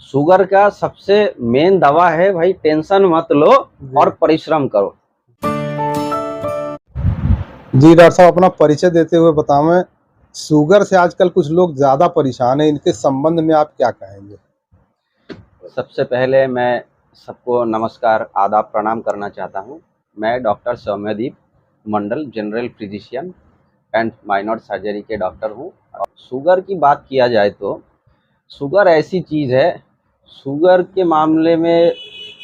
Sugar का सबसे main दवा है भाई, टेंशन मत लो और परिश्रम करो। जी डॉक्टर साहब, अपना परिचय देते हुए बताएं, शुगर से आजकल कुछ लोग ज़्यादा परेशान हैं, इनके संबंध में आप क्या कहेंगे? सबसे पहले मैं सबको नमस्कार, आदाब, प्रणाम करना चाहता हूँ। मैं doctor Soumyadeep Mandal, general physician and minor surgery के डॉक्टर हूँ। शुगर की बात किया जाए तो शुगर ऐसी चीज़ है, शुगर के मामले में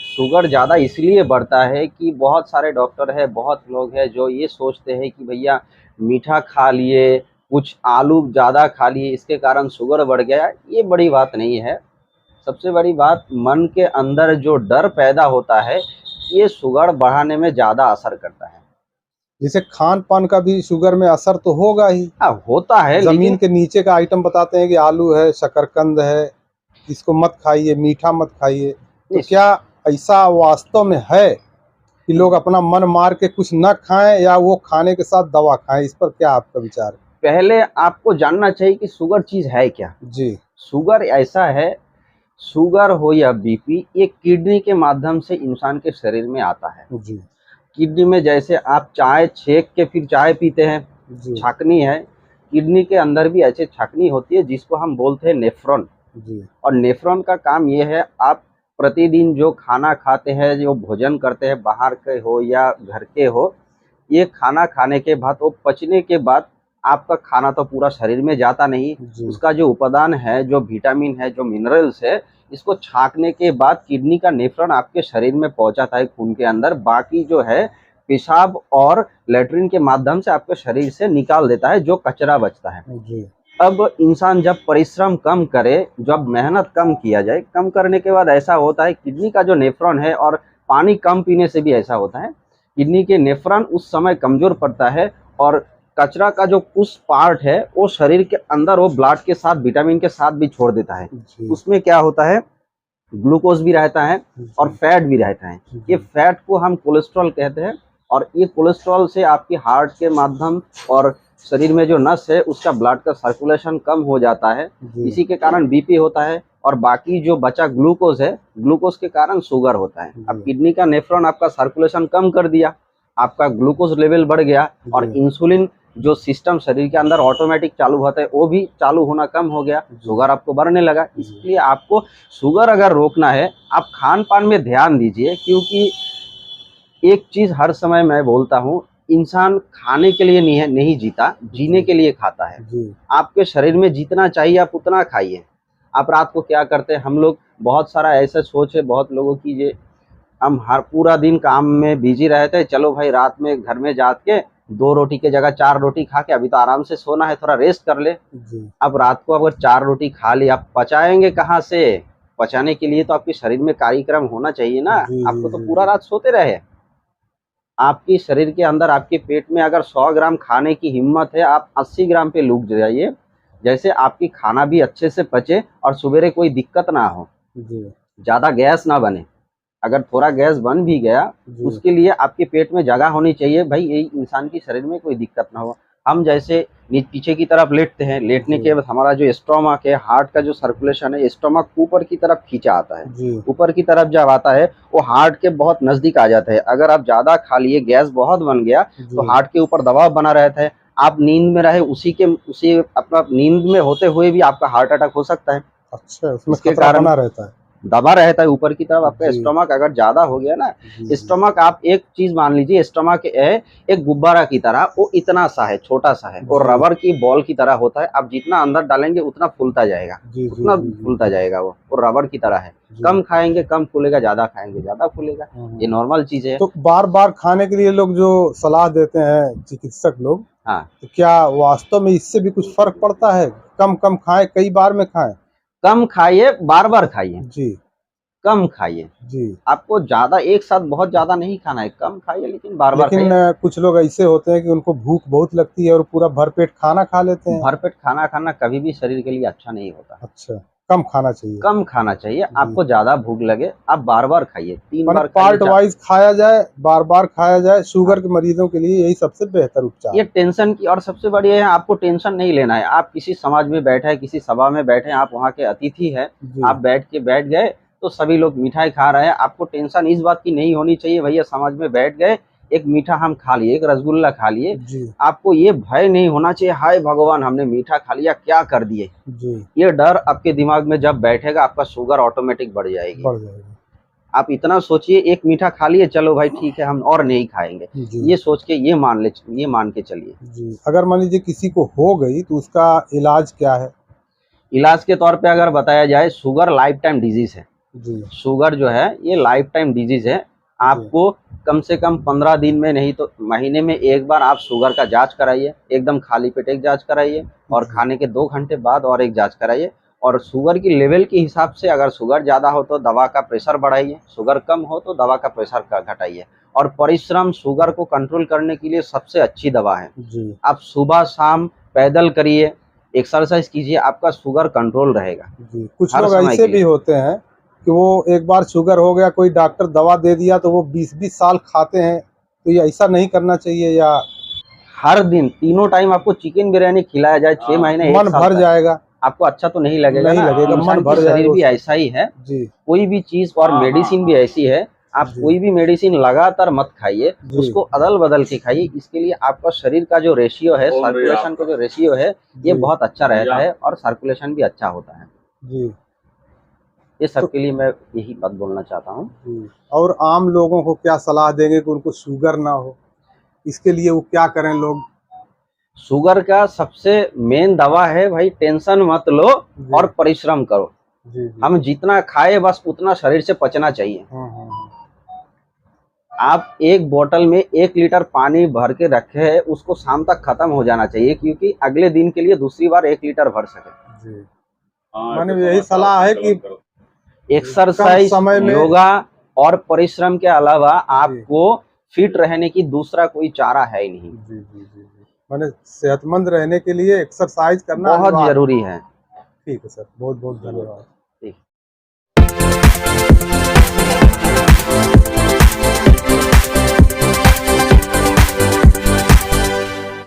शुगर ज़्यादा इसलिए बढ़ता है कि बहुत सारे डॉक्टर हैं, बहुत लोग हैं जो ये सोचते हैं कि भैया मीठा खा लिए, कुछ आलू ज़्यादा खा लिए, इसके कारण शुगर बढ़ गया। ये बड़ी बात नहीं है। सबसे बड़ी बात, मन के अंदर जो डर पैदा होता है, ये शुगर बढ़ाने में ज़्यादा असर करता है। जैसे खान पान का भी शुगर में असर तो होगा ही। हाँ, होता है, जमीन लेकिन के नीचे का आइटम बताते हैं कि आलू है, शकरकंद है, इसको मत खाइए, मीठा मत खाइए। तो इस क्या ऐसा वास्तव में है कि लोग अपना मन मार के कुछ न खाएं या वो खाने के साथ दवा खाएं? इस पर क्या आपका विचार है? पहले आपको जानना चाहिए कि शुगर चीज़ है क्या। जी शुगर ऐसा है, शुगर हो या बीपी, ये किडनी के माध्यम से इंसान के शरीर में आता है। जी किडनी में जैसे आप चाय छेक के फिर चाय पीते हैं, जी छाकनी है, किडनी के अंदर भी ऐसे छाकनी होती है जिसको हम बोलते हैं नेफ्रॉन। जी और नेफ्रॉन का काम ये है, आप प्रतिदिन जो खाना खाते हैं, जो भोजन करते हैं, बाहर के हो या घर के हो, ये खाना खाने के बाद, वो पचने के बाद आपका खाना तो पूरा शरीर में जाता नहीं। जी उसका जो उपादान है, जो विटामिन है, जो मिनरल्स है, इसको छांकने के बाद किडनी का नेफ्रॉन आपके शरीर में पहुंचाता है, खून के अंदर। बाकी जो है पेशाब और लेट्रिन के माध्यम से आपके शरीर से निकाल देता है, जो कचरा बचता है। जी अब इंसान जब परिश्रम कम करे, जब मेहनत कम किया जाए, कम करने के बाद ऐसा होता है, किडनी का जो नेफ्रॉन है, और पानी कम पीने से भी ऐसा होता है, किडनी के नेफ्रॉन उस समय कमजोर पड़ता है, और कचरा का जो कुछ पार्ट है वो शरीर के अंदर वो ब्लड के साथ, विटामिन के साथ भी छोड़ देता है। जी उसमें क्या होता है, ग्लूकोज भी रहता है और फैट भी रहता है। ये फैट को हम कोलेस्ट्रॉल कहते हैं, और ये कोलेस्ट्रॉल से आपकी हार्ट के माध्यम और शरीर में जो नस है उसका ब्लड का सर्कुलेशन कम हो जाता है। जी इसी के कारण बीपी होता है, और बाकी जो बचा ग्लूकोज है, ग्लूकोज के कारण शुगर होता है। अब किडनी का नेफ्रॉन आपका सर्कुलेशन कम कर दिया, आपका ग्लूकोज लेवल बढ़ गया, और इंसुलिन जो सिस्टम शरीर के अंदर ऑटोमेटिक चालू होता है वो भी चालू होना कम हो गया, शुगर आपको बढ़ने लगा। इसलिए आपको शुगर अगर रोकना है, आप खान पान में ध्यान दीजिए। क्योंकि एक चीज हर समय मैं बोलता हूँ, इंसान खाने के लिए नहीं जीता, जीने के लिए खाता है। जी आपके शरीर में जितना चाहिए आप उतना खाइए। आप रात को क्या करते हैं, हम लोग बहुत सारा ऐसा सोच है बहुत लोगों की, जे हम हर पूरा दिन काम में बिजी रहते हैं, चलो भाई रात में घर में जाके 2 रोटी के जगह 4 रोटी खा के अभी तो आराम से सोना है, थोड़ा रेस्ट कर ले। जी अब रात को अगर 4 रोटी खा ली, आप पचाएंगे कहाँ से? पचाने के लिए तो आपके शरीर में कार्यक्रम होना चाहिए ना। जी आपको तो जी पूरा रात सोते रहे। आपकी शरीर के अंदर, आपके पेट में अगर 100 ग्राम खाने की हिम्मत है, आप 80 ग्राम पे रुक जाइए, जैसे आपकी खाना भी अच्छे से पचे और सवेरे कोई दिक्कत ना हो, जी ज़्यादा गैस ना बने। अगर थोड़ा गैस बन भी गया, जी उसके लिए आपके पेट में जगह होनी चाहिए भाई, यही इंसान के शरीर में कोई दिक्कत ना हो। हम जैसे पीछे की तरफ लेटते हैं, लेटने जी के बाद हमारा जो स्टोमक है, हार्ट का जो सर्कुलेशन है, स्टोमक ऊपर की तरफ खींचा आता है। जी ऊपर की तरफ जब आता है, वो हार्ट के बहुत नजदीक आ जाता है। अगर आप ज्यादा खा लिए, गैस बहुत बन गया, तो जी हार्ट के ऊपर दबाव बना रहता है। आप नींद में रहे, उसी अपना नींद में होते हुए भी आपका हार्ट अटैक हो सकता है। अच्छा, उसमें इसके खतरा कारण बना रहता है। दबा रहता है ऊपर की तरफ। आपका जी स्टोमक अगर ज्यादा हो गया ना, जी जी स्टोमक, आप एक चीज मान लीजिए, स्टोमक है एक गुब्बारा की तरह, वो इतना सा है, छोटा सा है, और जी रबर की बॉल की तरह होता है। आप जितना अंदर डालेंगे उतना फूलता जाएगा, जी जी उतना जी जी फूलता जाएगा। वो रबर की तरह है। जी कम खाएंगे कम फूलेगा, ज्यादा खाएंगे ज्यादा फूलेगा। ये नॉर्मल चीज है। तो बार बार खाने के लिए लोग जो सलाह देते हैं चिकित्सक लोग, हाँ, तो क्या वास्तव में इससे भी कुछ फर्क पड़ता है? कम कम खाएं, कई बार में खाएं? कम खाइए, बार बार खाइए, जी कम खाइए। जी आपको ज्यादा एक साथ बहुत ज्यादा नहीं खाना है, कम खाइए लेकिन बार बार लेकिन खाइए। कुछ लोग ऐसे होते हैं कि उनको भूख बहुत लगती है और पूरा भरपेट खाना खा लेते हैं। भरपेट खाना खाना कभी भी शरीर के लिए अच्छा नहीं होता। अच्छा, कम खाना चाहिए। कम खाना चाहिए। आपको ज्यादा भूख लगे आप बार बार खाइए, 3 बार पार्ट खाइए। वाइज खाया जाए, बार बार खाया जाए। शुगर के मरीजों के लिए यही सबसे बेहतर उपचार। ये टेंशन की और सबसे बड़ी है, आपको टेंशन नहीं लेना है। आप किसी समाज में बैठे हैं, किसी सभा में बैठे हैं, आप वहाँ के अतिथि हैं, आप बैठ गए तो सभी लोग मिठाई खा रहे हैं, आपको टेंशन इस बात की नहीं होनी चाहिए भैया समाज में बैठ गए, एक मीठा हम खा लिए, एक रसगुल्ला खा लिए। आपको ये भय नहीं होना चाहिए हाय भगवान हमने मीठा खा लिया क्या कर दिए। ये डर आपके दिमाग में जब बैठेगा आपका शुगर ऑटोमेटिक बढ़ जाएगी। आप इतना सोचिए एक मीठा खा लिए चलो भाई ठीक है हम और नहीं खाएंगे, ये सोच के ये मान के चलिए। अगर मान लीजिए किसी को हो गई तो उसका इलाज क्या है? इलाज के तौर पे अगर बताया जाए, शुगर लाइफ टाइम डिजीज है। शुगर जो है ये लाइफ टाइम डिजीज है। आपको कम से कम 15 दिन में नहीं तो महीने में एक बार आप शुगर का जांच कराइए, एकदम खाली पेट एक जांच कराइए और खाने के 2 घंटे बाद और एक जांच कराइए। और शुगर की लेवल के हिसाब से अगर शुगर ज़्यादा हो तो दवा का प्रेशर बढ़ाइए, शुगर कम हो तो दवा का प्रेशर घटाइए। और परिश्रम शुगर को कंट्रोल करने के लिए सबसे अच्छी दवा है। आप सुबह शाम पैदल करिए, एक्सरसाइज कीजिए, आपका शुगर कंट्रोल रहेगा। कुछ लोग ऐसे भी होते हैं कि वो एक बार शुगर हो गया, कोई डॉक्टर दवा दे दिया तो वो 20-20 साल खाते हैं, तो ये ऐसा नहीं करना चाहिए? या हर दिन 3 टाइम आपको चिकन बिरयानी खिलाया जाए 6 महीने मन भर जाएगा? आपको अच्छा तो नहीं लगेगा, नहीं लगेगा, मन भर जाएगा। शरीर भी ऐसा ही है कोई भी चीज, और मेडिसिन भी ऐसी है। आप कोई भी मेडिसिन लगातार मत खाइए, उसको अदल बदल के खाइए। इसके लिए आपका शरीर का जो रेशियो है, सर्कुलेशन का जो रेशियो है ये बहुत अच्छा रहता है और सर्कुलेशन भी अच्छा होता है। ये सबके लिए मैं यही बात बोलना चाहता हूँ। और आम लोगों को क्या सलाह देंगे कि उनको शुगर ना हो, इसके लिए वो क्या करें लोग? शुगर का सबसे मेन दवा है भाई टेंशन मत लो और परिश्रम करो। हम जितना खाए बस उतना शरीर से पचना चाहिए। आप एक बोतल में 1 लीटर पानी भर के रखे है, उसको शाम तक खत्म हो जाना चाहिए क्योंकि अगले दिन के लिए दूसरी बार 1 लीटर भर सके। मैंने यही सलाह है कि एक्सरसाइज, योगा और परिश्रम के अलावा आपको फिट रहने की दूसरा कोई चारा है ही नहीं। माने सेहतमंद रहने के लिए एक्सरसाइज करना बहुत जरूरी है। ठीक है सर, बहुत बहुत धन्यवाद। ठीक।